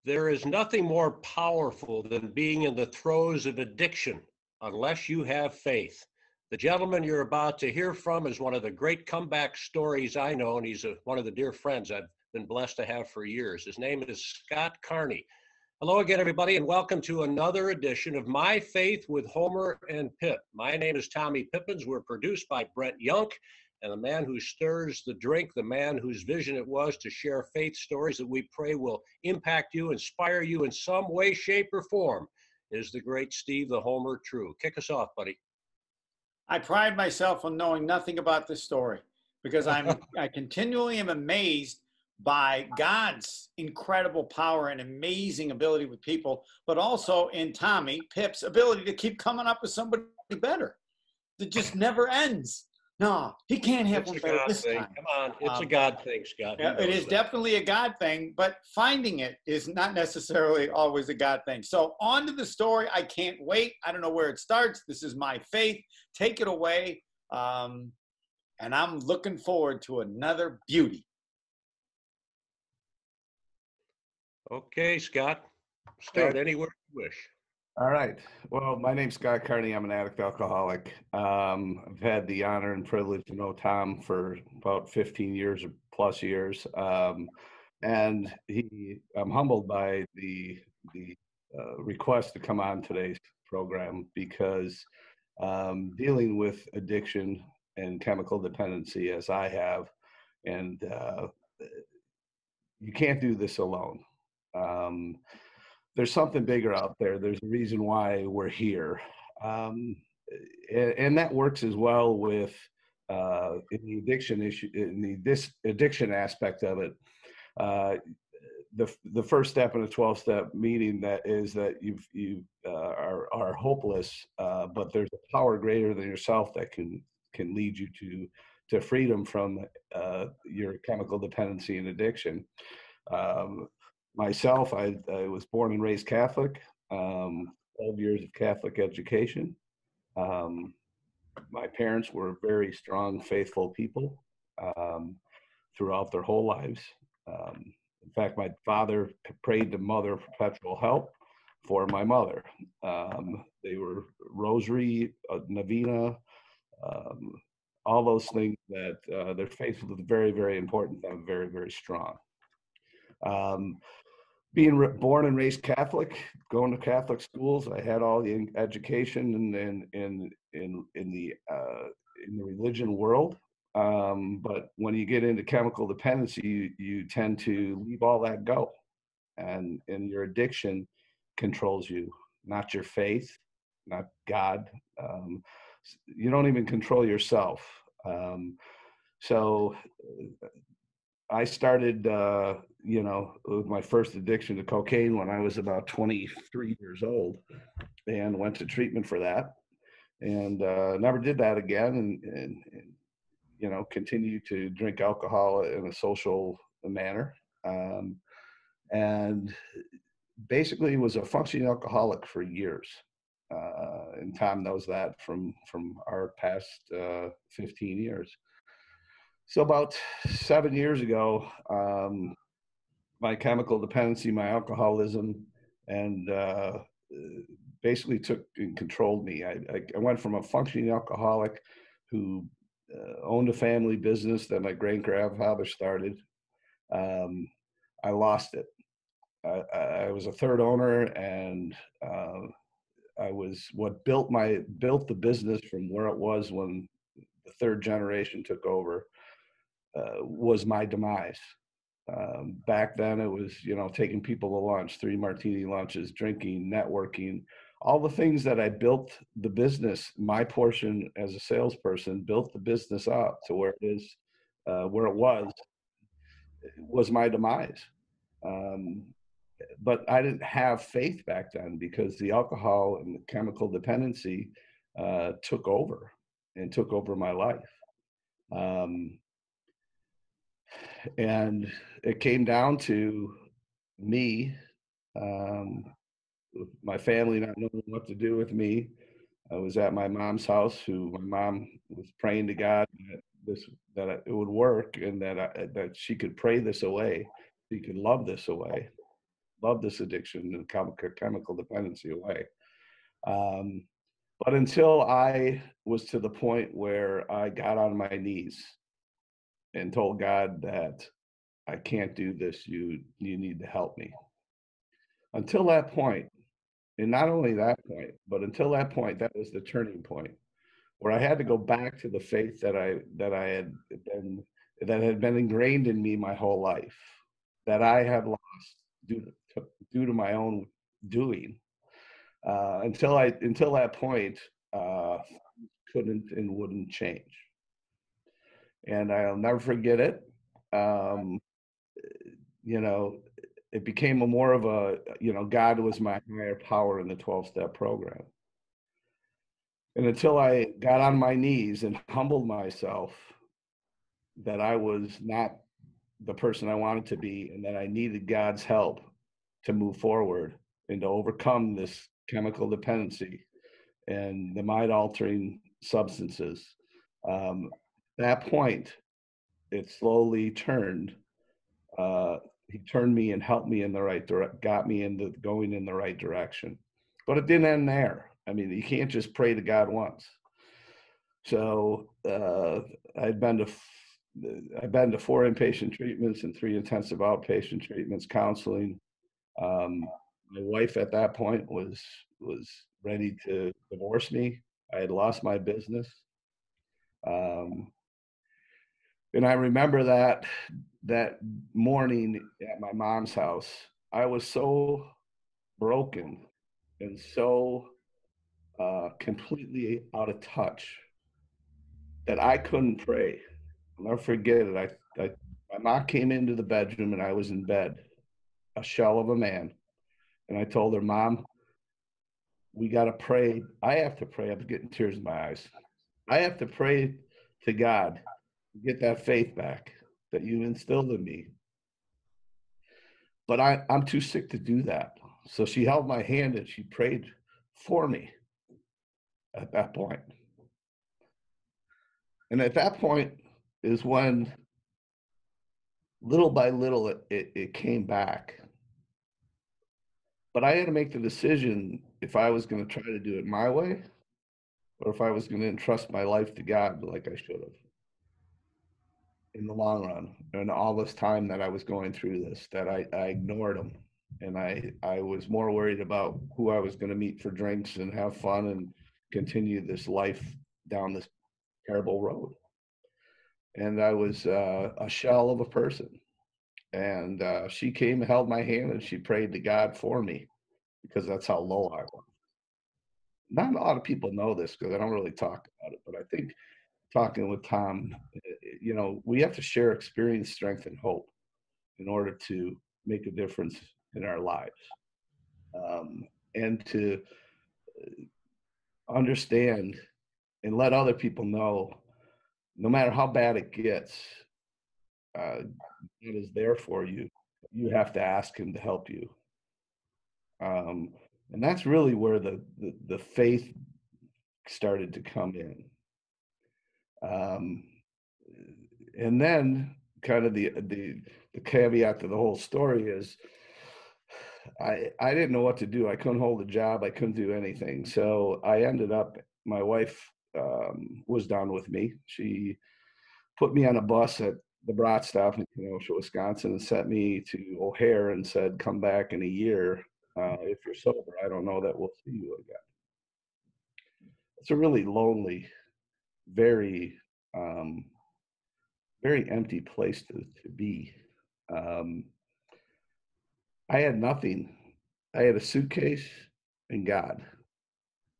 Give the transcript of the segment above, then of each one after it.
There is nothing more powerful than being in the throes of addiction unless you have faith. The gentleman you're about to hear from is one of the great comeback stories I know, and he's one of the dear friends I've been blessed to have for years. His name is Scott Carney. Hello again, everybody, and welcome to another edition of My Faith with Homer and Pip. My name is Tommy Pippins. We're produced by Brett Younk, and the man who stirs the drink, the man whose vision it was to share faith stories that we pray will impact you, inspire you in some way, shape, or form, is the great Steve the Homer True. Kick us off, buddy. I pride myself on knowing nothing about this story because I continually am amazed by God's incredible power and amazing ability with people, but also in Tommy Pip's ability to keep coming up with somebody better that just never ends. No, he can't have one better this time. Come on, it's a God thing, Scott. Yeah, it is definitely a God thing, but finding it is not necessarily always a God thing. So on to the story. I can't wait. I don't know where it starts. This is my faith. Take it away. And I'm looking forward to another beauty. Okay, Scott, start anywhere you wish. All right. Well, my name's Scott Carney. I'm an addict alcoholic. I've had the honor and privilege to know Tom for about 15 years or plus years. And I'm humbled by the request to come on today's program because dealing with addiction and chemical dependency as I have, and you can't do this alone. There's something bigger out there. There's a reason why we're here. And that works as well with in the addiction issue, in this addiction aspect of it. The first step in a 12-step meeting that is that you are hopeless, but there's a power greater than yourself that can lead you to freedom from your chemical dependency and addiction. Myself, I was born and raised Catholic, 12 years of Catholic education. My parents were very strong, faithful people throughout their whole lives. In fact, my father prayed to Mother perpetual help for my mother. They were rosary, novena, all those things that their faith was very, very important and very, very strong. Being born and raised Catholic, going to Catholic schools, I had all the education in the religion world. But when you get into chemical dependency, you tend to leave all that go, and your addiction controls you, not your faith, not God. You don't even control yourself. So I started, with my first addiction to cocaine when I was about 23 years old, and went to treatment for that, and never did that again, and continued to drink alcohol in a social manner, and basically was a functioning alcoholic for years. And Tom knows that from our past 15 years. So about 7 years ago, my chemical dependency, my alcoholism, and basically took and controlled me. I went from a functioning alcoholic who owned a family business that my great-grandfather started. I lost it. I was a third owner, and I was what built the business from where it was when the third generation took over. Was my demise. Back then it was, taking people to lunch, 3 martini lunches, drinking, networking, all the things that I built the business, my portion as a salesperson, built the business up to where it is, where it was my demise. But I didn't have faith back then because the alcohol and the chemical dependency took over my life. And it came down to me, my family not knowing what to do with me. I was at my mom's house, my mom was praying to God that it would work, and that she could pray this away, she could love this away. love this addiction and chemical dependency away. But until I was to the point where I got on my knees and told God that I can't do this, you need to help me. Until that point, and not only that point, but until that point, that was the turning point where I had to go back to the faith that had been ingrained in me my whole life, that I had lost due to my own doing. Until that point, couldn't and wouldn't change, and I'll never forget it. Um, you know, it became more of a, God was my higher power in the 12-step program. And until I got on my knees and humbled myself that I was not the person I wanted to be, and that I needed God's help to move forward and to overcome this chemical dependency and the mind-altering substances. That point, it slowly turned. He turned me and helped me in the right direction, got me into going in the right direction. But it didn't end there. I mean, you can't just pray to God once. So I'd been to 4 inpatient treatments and 3 intensive outpatient treatments, counseling. My wife at that point was ready to divorce me. I had lost my business. And I remember that morning at my mom's house, I was so broken and so completely out of touch that I couldn't pray. I'll never forget it. My mom came into the bedroom and I was in bed, a shell of a man. And I told her, Mom, we got to pray. I have to pray. I'm getting tears in my eyes. I have to pray to God to get that faith back that you instilled in me. But I'm too sick to do that. So she held my hand and she prayed for me at that point. And at that point is when, little by little, it came back. But I had to make the decision if I was going to try to do it my way or if I was going to entrust my life to God like I should have in the long run. And all this time that I was going through this, that I ignored him. And I was more worried about who I was going to meet for drinks and have fun and continue this life down this terrible road. And I was a shell of a person. And she came and held my hand and she prayed to God for me because that's how low I was. Not a lot of people know this because I don't really talk about it, but I think talking with Tom, we have to share experience, strength, and hope in order to make a difference in our lives. And to understand and let other people know, no matter how bad it gets, God is there for you. You have to ask him to help you. And that's really where the faith started to come in. And then kind of the caveat to the whole story is I didn't know what to do. I couldn't hold a job. I couldn't do anything. So I ended up, my wife was done with me. She put me on a bus at the Brat stop in Kenosha, Wisconsin, and sent me to O'Hare and said, come back in a year. If you're sober, I don't know that we'll see you again. It's a really lonely, very, very empty place to be. I had nothing. I had a suitcase and God.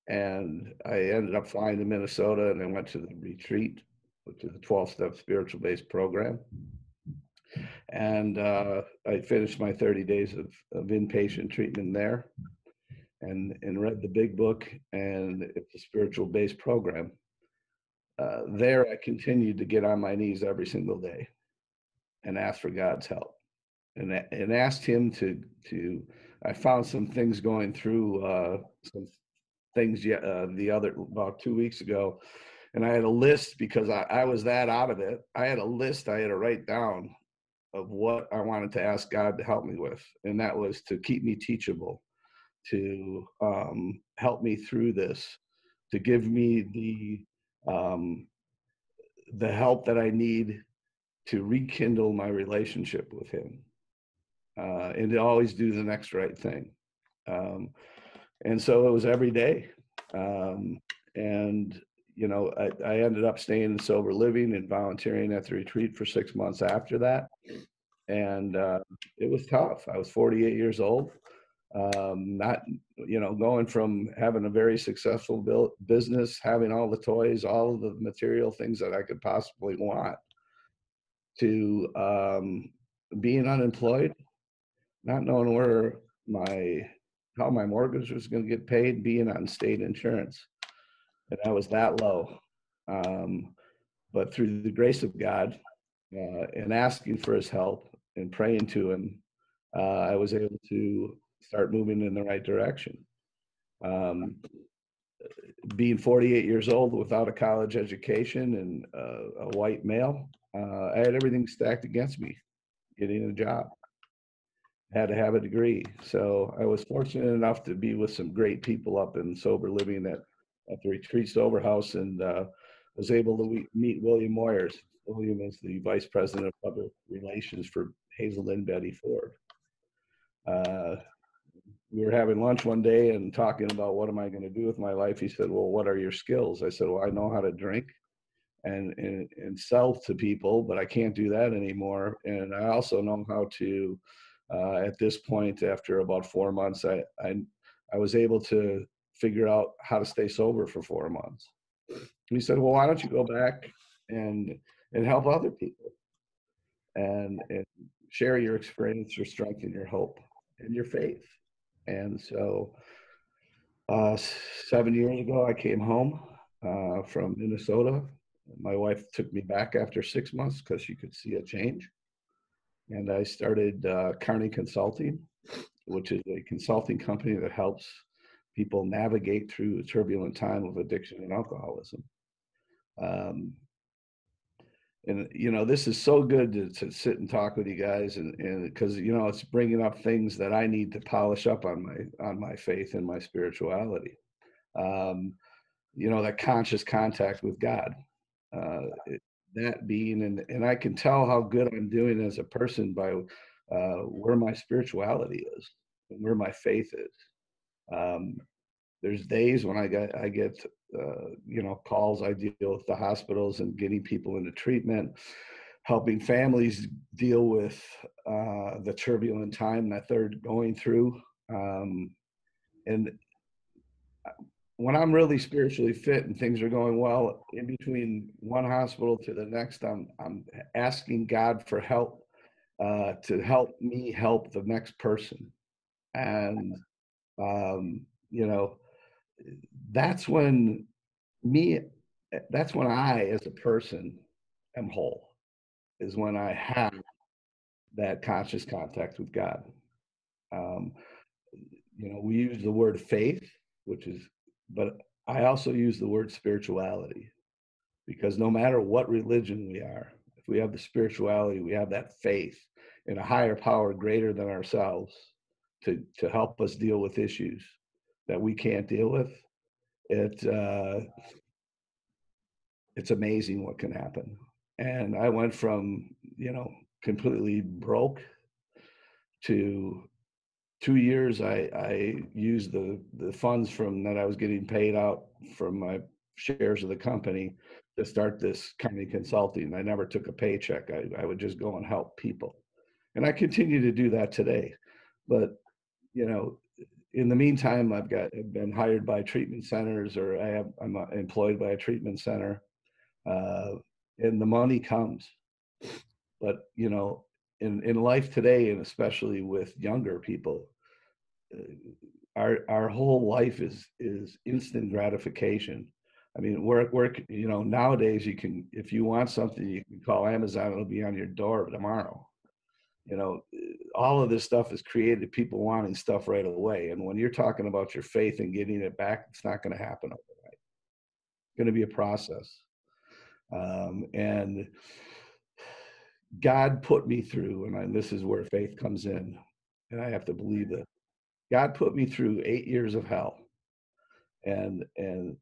And I ended up flying to Minnesota and I went to the retreat, which is a 12-step spiritual-based program. And I finished my 30 days of inpatient treatment there and read the big book, and it's a spiritual-based program. There, I continued to get on my knees every single day and ask for God's help and asked him to I found some things going through some things about 2 weeks ago. And I had a list because I was that out of it. I had a list I had to write down of what I wanted to ask God to help me with, and that was to keep me teachable, to help me through this, to give me the help that I need to rekindle my relationship with Him, and to always do the next right thing. And so it was every day. And I ended up staying in sober living and volunteering at the retreat for 6 months after that. And it was tough. I was 48 years old. Not, going from having a very successful business, having all the toys, all of the material things that I could possibly want, to being unemployed, not knowing how my mortgage was going to get paid, being on state insurance. And I was that low. But through the grace of God, and asking for His help and praying to Him, I was able to start moving in the right direction. Being 48 years old without a college education and a white male, I had everything stacked against me getting a job. Had to have a degree. So I was fortunate enough to be with some great people up in sober living at the Retreat Sober House, and was able to meet William Moyers. William is the Vice President of Public Relations for Hazel and Betty Ford. We were having lunch one day and talking about what am I going to do with my life. He said, well, what are your skills? I said, well, I know how to drink and sell to people, but I can't do that anymore. And I also know how to, at this point, after about 4 months, I was able to figure out how to stay sober for 4 months. He said, well, why don't you go back and help other people and share your experience, your strength, and your hope and your faith. And so 7 years ago, I came home from Minnesota. My wife took me back after 6 months because she could see a change. And I started Carney Consulting, which is a consulting company that helps people navigate through a turbulent time of addiction and alcoholism. And this is so good to sit and talk with you guys, and because it's bringing up things that I need to polish up on my faith and my spirituality. That conscious contact with God, that being, and I can tell how good I'm doing as a person by where my spirituality is and where my faith is. There's days when I get calls. I deal with the hospitals and getting people into treatment, helping families deal with the turbulent time that they're going through. And when I'm really spiritually fit and things are going well, in between one hospital to the next, I'm asking God for help to help me help the next person. And that's when I, as a person, am whole, is when I have that conscious contact with God. We use the word faith, but I also use the word spirituality, because no matter what religion we are, if we have the spirituality, we have that faith in a higher power greater than ourselves to help us deal with issues that we can't deal with. It's amazing what can happen. And I went from, completely broke to 2 years. I used the funds from that I was getting paid out from my shares of the company to start this Carney Consulting. I never took a paycheck. I would just go and help people. And I continue to do that today. But, in the meantime, I've been hired by treatment centers, or I'm employed by a treatment center, and the money comes. But in life today, and especially with younger people, our whole life is instant gratification. I mean, work. Nowadays you can, if you want something, you can call Amazon; it'll be on your door tomorrow. All of this stuff is created people wanting stuff right away. And when you're talking about your faith and getting it back, it's not going to happen overnight. It's going to be a process. And God put me through, and this is where faith comes in, and I have to believe that God put me through 8 years of hell and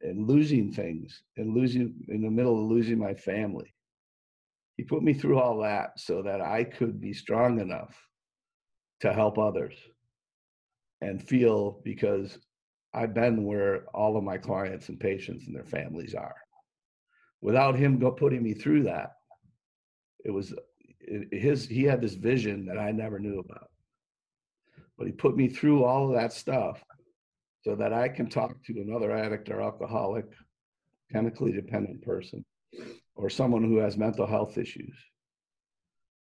losing things and losing in the middle of losing my family. He put me through all that so that I could be strong enough to help others and feel, because I've been where all of my clients and patients and their families are. Without him putting me through that, he had this vision that I never knew about. But he put me through all of that stuff so that I can talk to another addict or alcoholic, chemically dependent person, or someone who has mental health issues.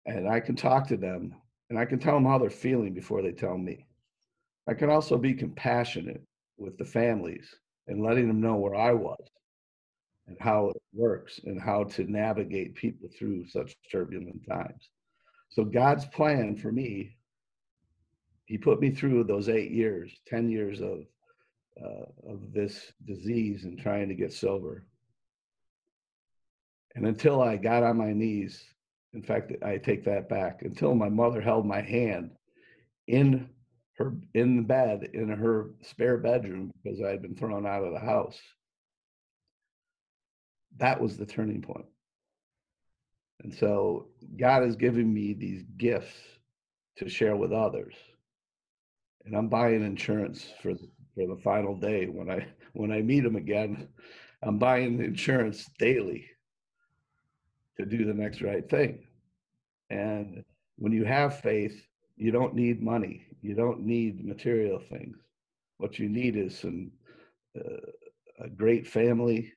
And I can talk to them and I can tell them how they're feeling before they tell me. I can also be compassionate with the families and letting them know where I was and how it works and how to navigate people through such turbulent times. So God's plan for me, he put me through those 8 years, 10 years of this disease and trying to get sober. And until I got on my knees, in fact, I take that back, until my mother held my hand in the bed in her spare bedroom because I had been thrown out of the house. That was the turning point. And so God has given me these gifts to share with others. And I'm buying insurance for the final day when I meet him again. I'm buying insurance daily to do the next right thing. And when you have faith, you don't need money. You don't need material things. What you need is a great family,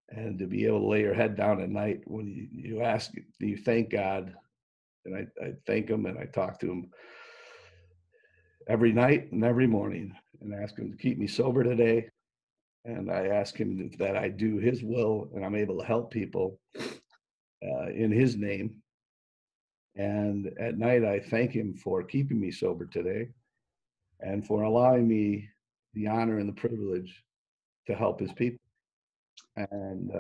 and to be able to lay your head down at night when you ask, do you thank God? And I thank him, and I talk to him every night and every morning and ask him to keep me sober today. And I ask him that I do his will and I'm able to help people in his name. And at night, I thank him for keeping me sober today and for allowing me the honor and the privilege to help his people. And,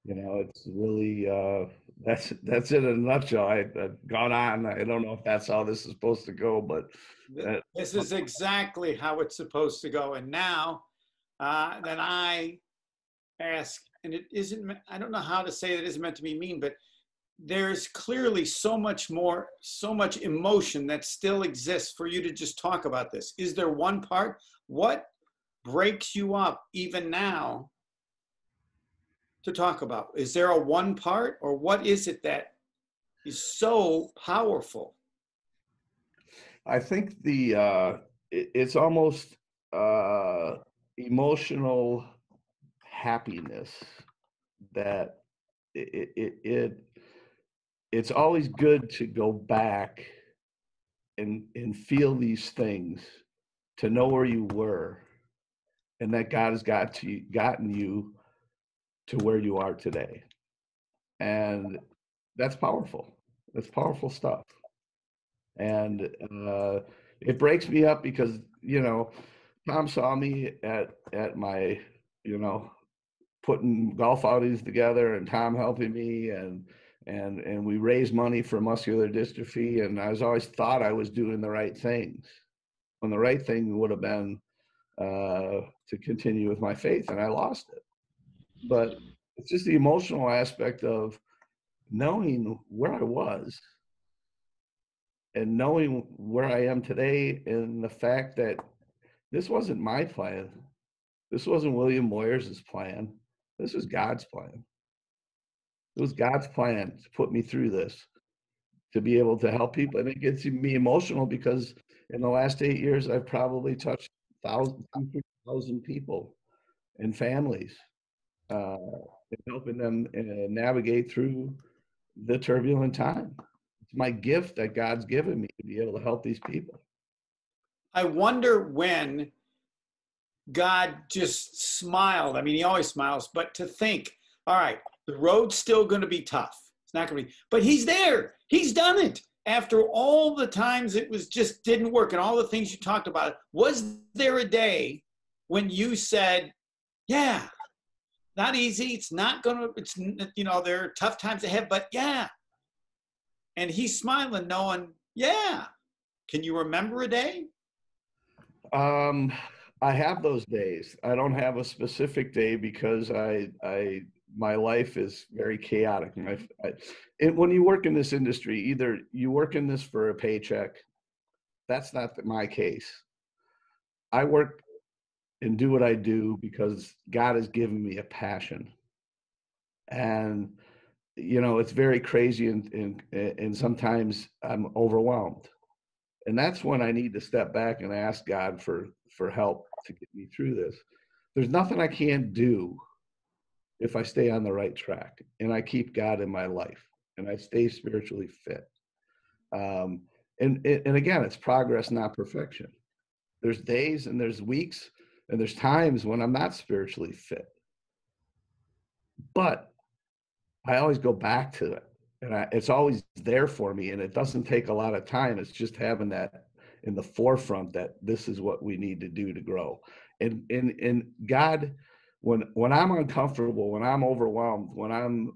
it's really, that's it in a nutshell. I've gone on. I don't know if that's how this is supposed to go, but. This is exactly how it's supposed to go. And now that I ask, and it isn't, I don't know how to say it isn't meant to be mean, but there's clearly so much emotion that still exists for you to just talk about this. Is there one part? What breaks you up even now to talk about? Is there a one part, or what is it that is so powerful? I think it's almost emotional happiness that it's always good to go back and feel these things, to know where you were, and that God has gotten you to where you are today. And that's powerful. That's powerful stuff. And it breaks me up because, Tom saw me at my, putting golf outings together, and Tom helping me, and we raised money for muscular dystrophy. And I was always thought I was doing the right things, when the right thing would have been to continue with my faith, and I lost it. But it's just the emotional aspect of knowing where I was and knowing where I am today, and the fact that this wasn't my plan. This wasn't William Moyers' plan. This was God's plan. It was God's plan to put me through this, to be able to help people. And it gets me emotional because in the last 8 years, I've probably touched 1,000 people and families, and helping them navigate through the turbulent time. It's my gift that God's given me to be able to help these people. I wonder when God just smiled. I mean, he always smiles, but to think, all right, the road's still going to be tough. It's not going to be, but he's there. He's done it. After all the times it was just didn't work and all the things you talked about, was there a day when you said, yeah, not easy. It's not going to, there are tough times ahead, but yeah, And he's smiling, knowing, yeah. Can you remember a day? I have those days. I don't have a specific day because my life is very chaotic. When you work in this industry, either you work in this for a paycheck. That's not my case. I work and do what I do because God has given me a passion. And, it's very crazy and sometimes I'm overwhelmed. And that's when I need to step back and ask God for help to get me through this. There's nothing I can't do if I stay on the right track and I keep God in my life and I stay spiritually fit. Um, and again, it's progress, not perfection. There's days and there's weeks and there's times when I'm not spiritually fit. But I always go back to it. And it's always there for me. And it doesn't take a lot of time. It's just having that in the forefront that this is what we need to do to grow. And God, when I'm uncomfortable, when I'm overwhelmed, when I'm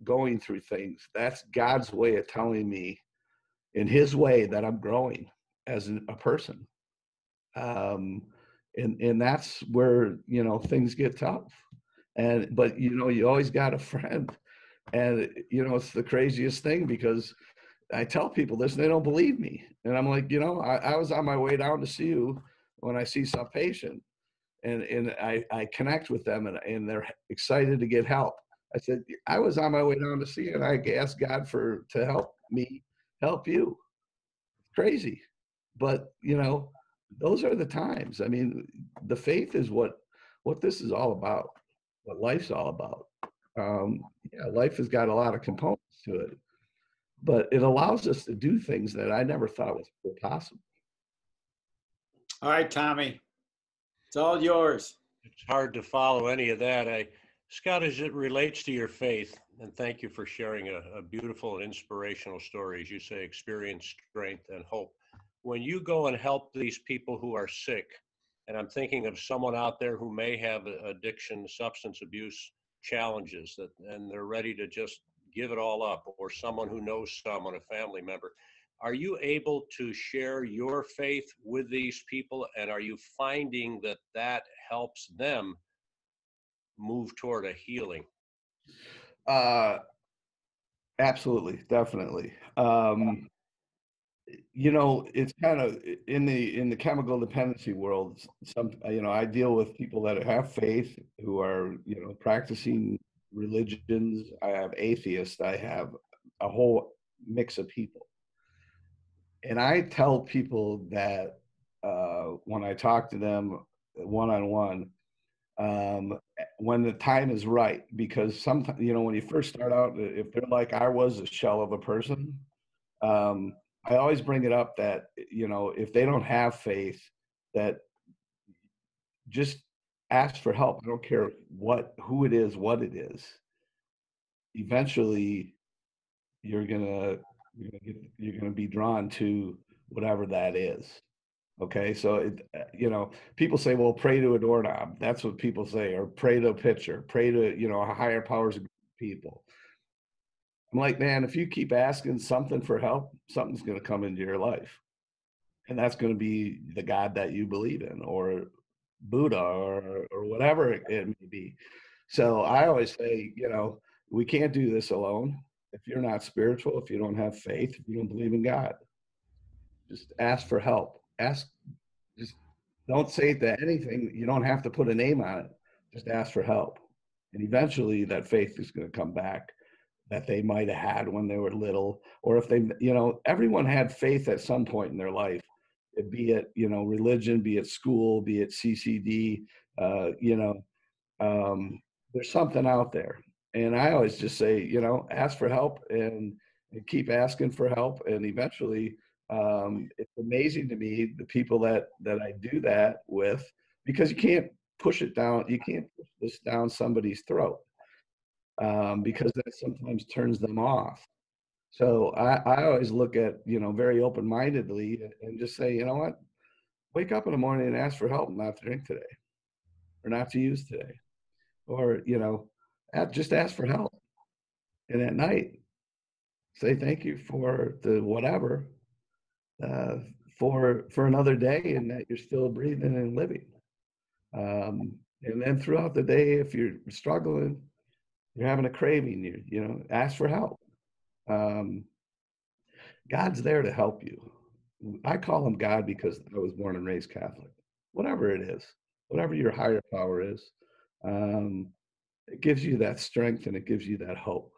going through things, that's God's way of telling me in his way that I'm growing as a person. And that's where, things get tough. But you always got a friend. And, it's the craziest thing because I tell people this and they don't believe me. And I'm like, I was on my way down to see you when I see some patient and I connect with them and they're excited to get help. I said, I was on my way down to see you and I asked God to help me help you. Crazy. But, those are the times. I mean, the faith is what this is all about, what life's all about. Life has got a lot of components to it, but it allows us to do things that I never thought was possible. All right, Tommy, it's all yours. It's hard to follow any of that. Scott, as it relates to your faith, and thank you for sharing a beautiful and inspirational story, as you say, experience, strength, and hope. When you go and help these people who are sick, and I'm thinking of someone out there who may have addiction, substance abuse challenges, and they're ready to just give it all up, or someone who knows someone, a family member, are you able to share your faith with these people, and are you finding that helps them move toward a healing? Absolutely, definitely. It's kind of in the chemical dependency world. I deal with people that have faith who are, practicing religions. I have atheists. I have a whole mix of people. And I tell people that when I talk to them one-on-one, when the time is right, because sometimes, when you first start out, if they're like I was, a shell of a person, I always bring it up that, if they don't have faith, that just ask for help. I don't care who it is, what it is. Eventually, you're gonna be drawn to whatever that is. Okay, so people say, well, pray to a doorknob. That's what people say, or pray to a pitcher, pray to a higher powers of people. I'm like, man, if you keep asking something for help, something's going to come into your life. And that's going to be the God that you believe in, or Buddha, or whatever it may be. So I always say, we can't do this alone. If you're not spiritual, if you don't have faith, if you don't believe in God, just ask for help. Just don't say that anything. You don't have to put a name on it. Just ask for help. And eventually that faith is going to come back that they might have had when they were little, or if they, everyone had faith at some point in their life, be it, religion, be it school, be it CCD, there's something out there. And I always just say, ask for help and keep asking for help. And eventually, it's amazing to me, the people that I do that with, because you can't push it down. You can't push this down somebody's throat. Because that sometimes turns them off. So I always look at, very open-mindedly and just say, you know what, wake up in the morning and ask for help not to drink today or not to use today, or, just ask for help. And at night, Say thank you for the whatever, uh, for another day, and that you're still breathing and living. And then throughout the day, if you're struggling, you're having a craving, ask for help. Um, God's there to help you. I call him God because I was born and raised Catholic. Whatever it is, whatever your higher power is, um, it gives you that strength and it gives you that hope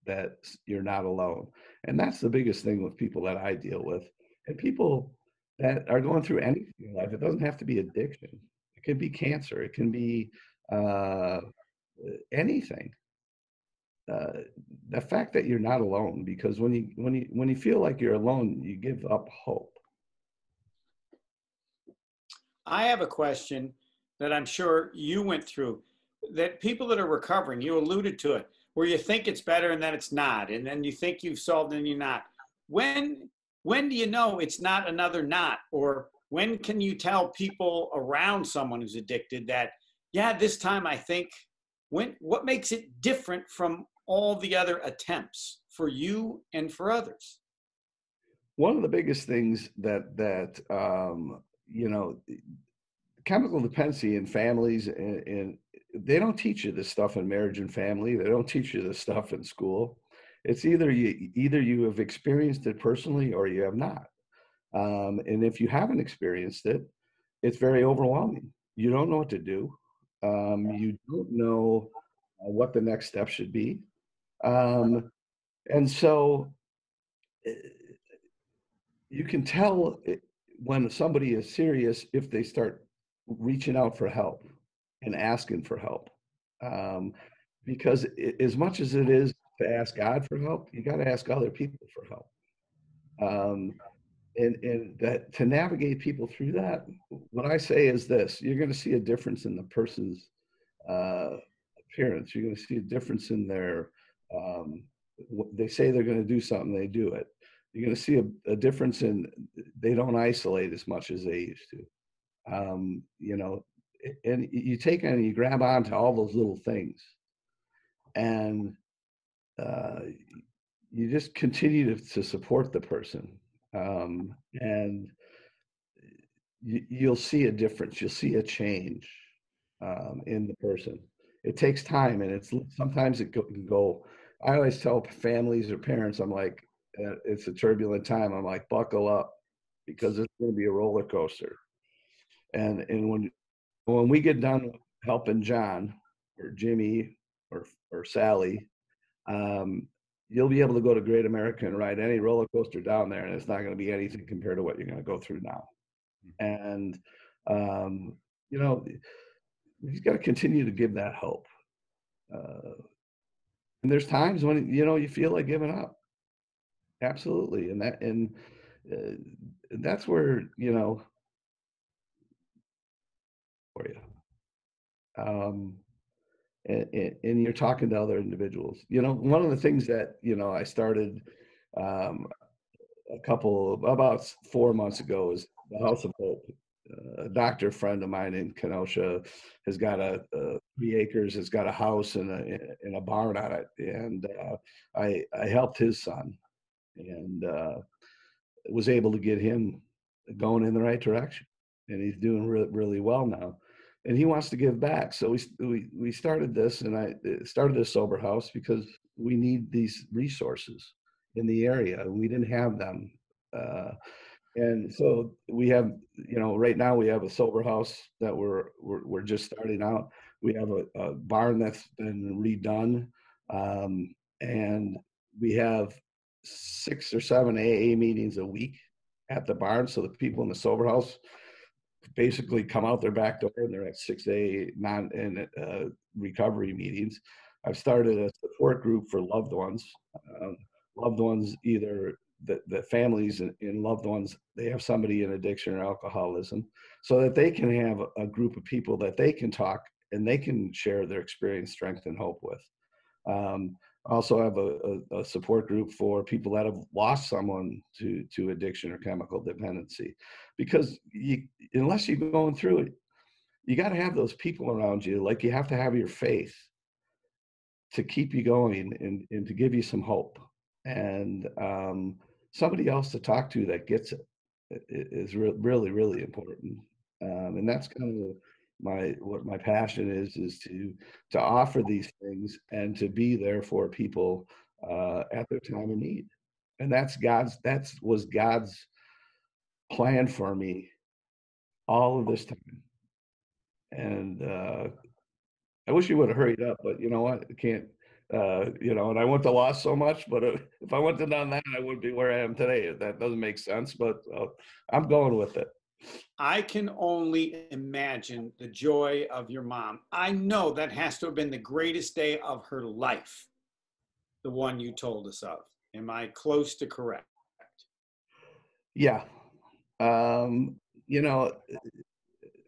that you're not alone. And that's the biggest thing with people that I deal with, and people that are going through anything in life. It doesn't have to be addiction. It can be cancer. It can be uh, anything. uh, the fact that you're not alone, because when you feel like you're alone, you give up hope. I have a question that I'm sure you went through, that people that are recovering, you alluded to it, where you think it's better and then it's not, and then you think you've solved and you're not. When when do you know it's not another knot? Or when can you tell people around someone who's addicted that, yeah, this time I think, what makes it different from all the other attempts for you and for others? One of the biggest things that chemical dependency in families, and they don't teach you this stuff in marriage and family. They don't teach you this stuff in school. It's either you have experienced it personally or you have not. And if you haven't experienced it, it's very overwhelming. You don't know what to do. You don't know what the next step should be. Um, and so eh, you can tell when somebody is serious if they start reaching out for help and asking for help. Um, because as much as it is to ask God for help, you got to ask other people for help. Um, and that to navigate people through that, what I say is this: you're going to see a difference in the person's uh, appearance. You're going to see a difference in their. They say they're going to do something, they do it. You're going to see a difference in they don't isolate as much as they used to. Um, you know, and you take and you grab onto all those little things, and uh, you just continue to support the person, and you'll see a difference. You'll see a change in the person. It takes time, and sometimes can go. I always tell families or parents, I'm like, it's a turbulent time. I'm like, buckle up, because it's going to be a roller coaster. And when we get done helping John or Jimmy or Sally, um, you'll be able to go to Great America and ride any roller coaster down there, and it's not going to be anything compared to what you're going to go through now. And um, you know, you've got to continue to give that hope. And there's times when you feel like giving up. Absolutely, uh, that's where for you. Um, and you're talking to other individuals. One of the things that I started um, about 4 months ago is the House of Hope. A doctor friend of mine in Kenosha has got 3 acres, has got a house and a barn on it, and I helped his son, and was able to get him going in the right direction, and he's doing really well now, and he wants to give back. So we started this, and I started a sober house because we need these resources in the area. We didn't have them. And so we have, right now we have a sober house that we're just starting out. We have a barn that's been redone, and we have 6 or 7 AA meetings a week at the barn. So the people in the sober house basically come out their back door, and they're at 6 AA recovery meetings. I've started a support group for loved ones. Loved ones, either the families and loved ones, they have somebody in addiction or alcoholism, so that they can have a group of people that they can talk and they can share their experience, strength, and hope with. Also have a support group for people that have lost someone to addiction or chemical dependency, because unless you're going through it, you got to have those people around you. Like, you have to have your faith to keep you going and to give you some hope. and somebody else to talk to that gets it is really, really important. And that's kind of what my passion is to offer these things and to be there for people at their time of need. And that was God's plan for me all of this time. And I wish you would have hurried up, but you know what? I can't. And I went to law so much, but if I wouldn't have done that, I wouldn't be where I am today. That doesn't make sense, but I'm going with it. I can only imagine the joy of your mom. I know that has to have been the greatest day of her life, the one you told us of. Am I close to correct? Yeah. Um, you know,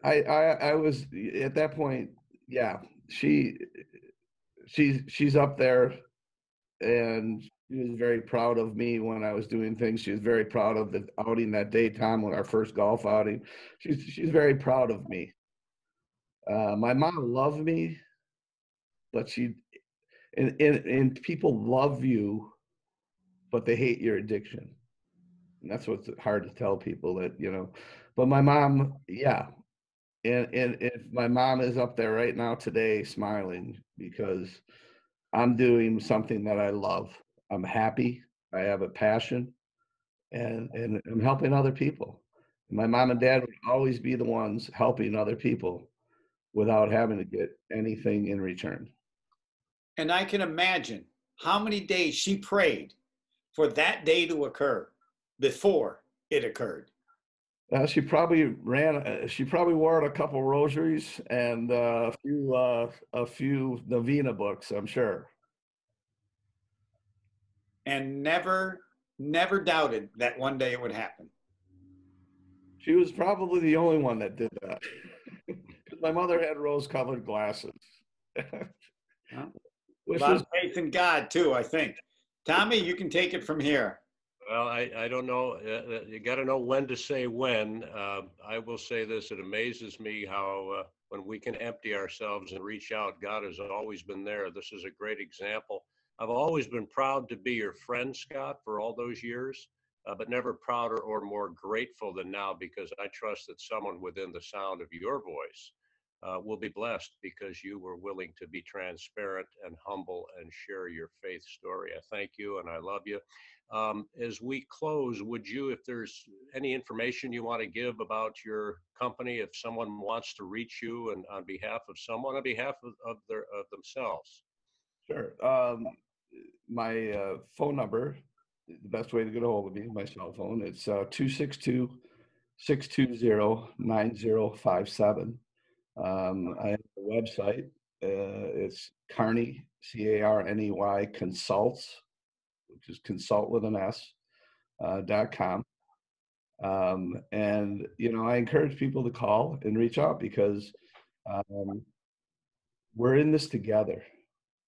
I was at that point. Yeah, she's up there, and she was very proud of me when I was doing things. She was very proud of the outing that day, Tom, when our first golf outing. She's very proud of me. My mom loved me, but and people love you, but they hate your addiction. And that's what's hard to tell people that. But my mom, yeah. And if my mom is up there right now today smiling because I'm doing something that I love. I'm happy. I have a passion, and I'm helping other people. My mom and dad would always be the ones helping other people without having to get anything in return. And I can imagine how many days she prayed for that day to occur before it occurred. She probably ran. She probably wore a couple rosaries and a few novena books. I'm sure. And never doubted that one day it would happen. She was probably the only one that did that. Because my mother had rose-colored glasses. Well, a Which lot was of faith in God too, I think. Tommy, you can take it from here. Well, I don't know. You got to know when to say when. I will say this: it amazes me how when we can empty ourselves and reach out, God has always been there. This is a great example. I've always been proud to be your friend, Scott, for all those years, but never prouder or more grateful than now because I trust that someone within the sound of your voice will be blessed because you were willing to be transparent and humble and share your faith story. I thank you and I love you. As we close, would you, if there's any information you want to give about your company, if someone wants to reach you and on behalf of someone, on behalf of themselves? sure. My phone number, the best way to get a hold of me, my cell phone, it's 262-620-9057. I have a website. It's Carney, Carney Consults, which is consult with an S, .com. And, I encourage people to call and reach out because we're in this together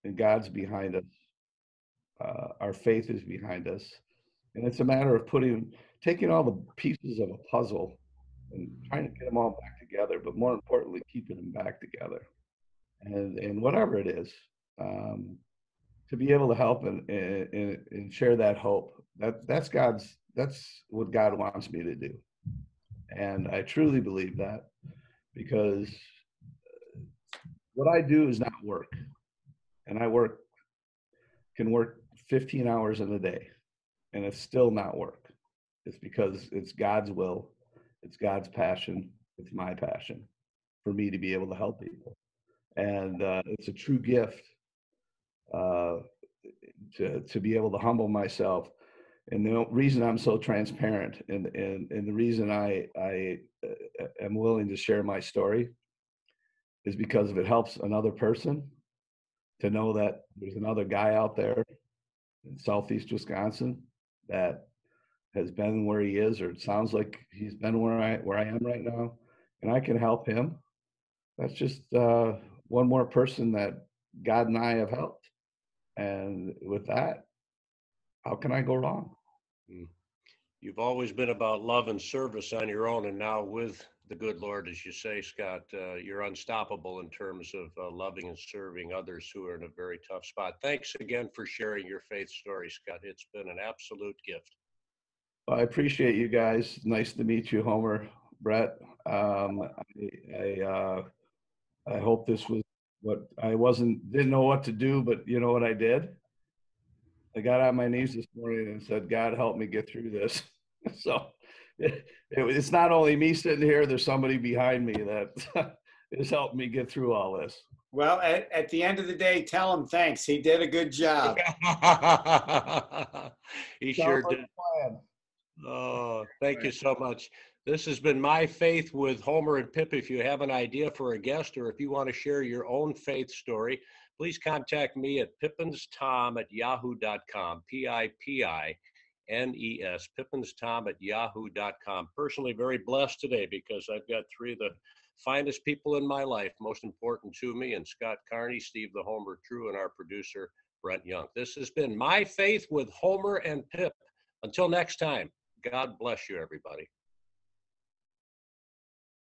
and God's behind us. Our faith is behind us. And it's a matter of taking all the pieces of a puzzle and trying to get them all back together, but more importantly, keeping them back together. And whatever it is, to be able to help and share that hope, that's what God wants me to do. And I truly believe that because what I do is not work. And I can work 15 hours in a day and it's still not work. It's because it's God's will, it's God's passion, it's my passion for me to be able to help people. And it's a true gift to be able to humble myself. And the reason I'm so transparent and the reason I am willing to share my story is because if it helps another person to know that there's another guy out there in Southeast Wisconsin that has been where he is, or it sounds like he's been where I am right now, and I can help him. That's just one more person that God and I have helped. And with that, how can I go wrong? You've always been about love and service on your own, and now with the good Lord, as you say, Scott, you're unstoppable in terms of loving and serving others who are in a very tough spot. Thanks again for sharing your faith story, Scott. It's been an absolute gift. Well, I appreciate you guys. Nice to meet you, Homer, Brett. I hope this was what I didn't know what to do, but you know what I did? I got on my knees this morning and said, God, help me get through this. So it's not only me sitting here, there's somebody behind me that has helped me get through all this. Well, at the end of the day, tell him thanks. He did a good job. He sure did. Oh, thank you so much. This has been My Faith with Homer and Pip. If you have an idea for a guest or if you want to share your own faith story, please contact me at pippinstom@yahoo.com, PIPINES, pippinstom@yahoo.com. Personally, very blessed today because I've got three of the finest people in my life, most important to me, and Scott Carney, Steve the Homer True, and our producer, Brent Young. This has been My Faith with Homer and Pip. Until next time, God bless you, everybody.